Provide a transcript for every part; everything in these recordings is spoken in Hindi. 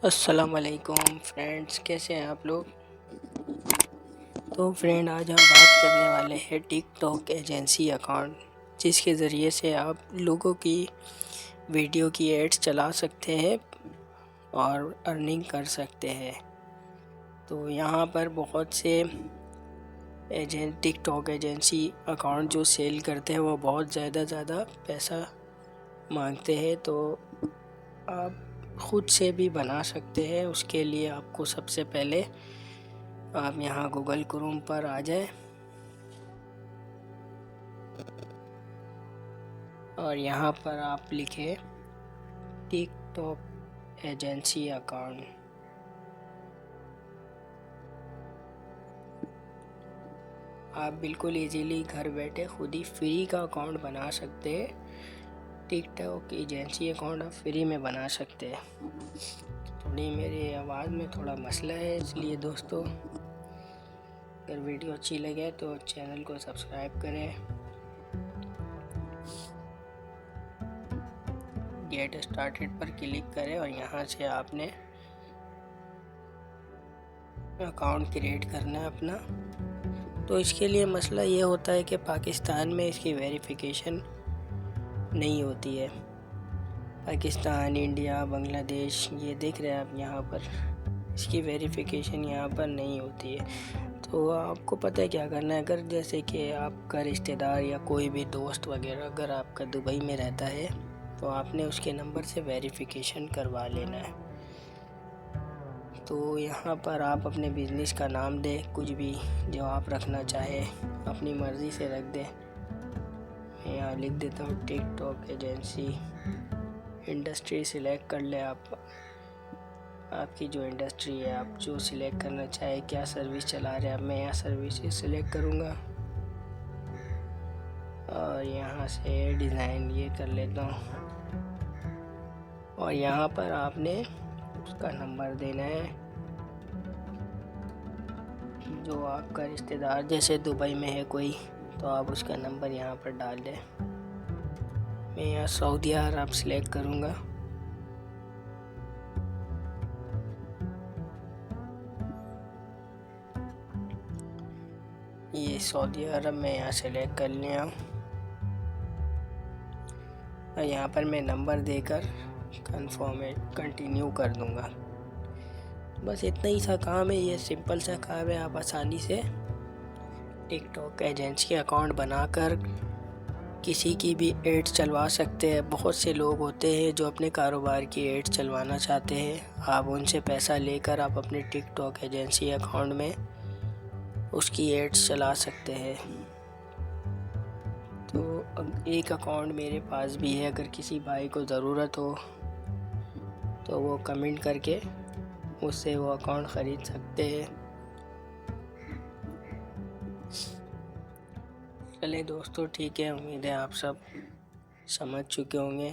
अस्सलाम वालेकुम फ्रेंड्स, कैसे हैं आप लोग। तो फ्रेंड, आज हम बात करने वाले हैं टिकटॉक एजेंसी अकाउंट, जिसके ज़रिए से आप लोगों की वीडियो की एड्स चला सकते हैं और अर्निंग कर सकते हैं। तो यहाँ पर बहुत से टिकटॉक एजेंसी अकाउंट जो सेल करते हैं वो बहुत ज़्यादा पैसा मांगते हैं। तो आप ख़ुद से भी बना सकते हैं। उसके लिए आपको सबसे पहले आप यहाँ गूगल क्रोम पर आ जाए और यहाँ पर आप लिखें टिकटॉक एजेंसी अकाउंट। आप बिल्कुल इजीली घर बैठे खुद ही फ्री का अकाउंट बना सकते हैं। टिकटॉक एजेंसी अकाउंट आप फ्री में बना सकते हैं। थोड़ी मेरी आवाज़ में थोड़ा मसला है, इसलिए दोस्तों अगर वीडियो अच्छी लगे तो चैनल को सब्सक्राइब करें, गेट स्टार्टेड पर क्लिक करें और यहाँ से आपने अकाउंट क्रिएट करना है अपना। तो इसके लिए मसला ये होता है कि पाकिस्तान में इसकी वेरिफिकेशन नहीं होती है। पाकिस्तान, इंडिया, बांग्लादेश, ये देख रहे हैं आप यहाँ पर, इसकी वेरिफिकेशन यहाँ पर नहीं होती है। तो आपको पता है क्या करना है। अगर जैसे कि आपका रिश्तेदार या कोई भी दोस्त वगैरह अगर आपका दुबई में रहता है तो आपने उसके नंबर से वेरिफिकेशन करवा लेना है। तो यहाँ पर आप अपने बिज़नेस का नाम दें, कुछ भी जो आप रखना चाहें अपनी मर्ज़ी से रख दें। मैं यहाँ लिख देता हूँ टिकटॉक एजेंसी। इंडस्ट्री सिलेक्ट कर ले आप, आपकी जो इंडस्ट्री है आप जो सिलेक्ट करना चाहे, क्या सर्विस चला रहे हैं। मैं यहाँ सर्विसेज सिलेक्ट करूँगा और यहाँ से डिज़ाइन ये कर लेता हूँ और यहाँ पर आपने उसका नंबर देना है जो आपका रिश्तेदार जैसे दुबई में है कोई, तो आप उसका नंबर यहाँ पर डाल दें। मैं यहाँ सऊदी अरब सिलेक्ट करूँगा। ये सऊदी अरब में यहाँ सेलेक्ट कर लिया और यहाँ पर मैं नंबर देकर कंटिन्यू कर दूँगा। बस इतना ही सा काम है, ये सिंपल सा काम है। आप आसानी से टिकटॉक एजेंसी अकाउंट बनाकर किसी की भी एड्स चलवा सकते हैं। बहुत से लोग होते हैं जो अपने कारोबार की एड्स चलवाना चाहते हैं। आप उनसे पैसा लेकर आप अपने टिकटॉक एजेंसी अकाउंट में उसकी एड्स चला सकते हैं। तो एक अकाउंट मेरे पास भी है, अगर किसी भाई को ज़रूरत हो तो वो कमेंट करके मुझसे वो अकाउंट ख़रीद सकते हैं। चले दोस्तों, ठीक है, उम्मीद है आप सब समझ चुके होंगे।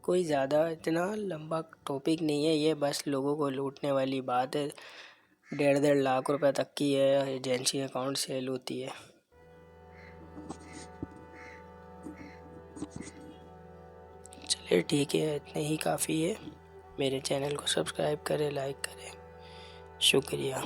कोई ज़्यादा इतना लंबा टॉपिक नहीं है, ये बस लोगों को लूटने वाली बात है। 1.5 लाख रुपए तक की है एजेंसी अकाउंट सेल होती है। चलिए ठीक है, इतने ही काफ़ी है। मेरे चैनल को सब्सक्राइब करें, लाइक करें। शुक्रिया।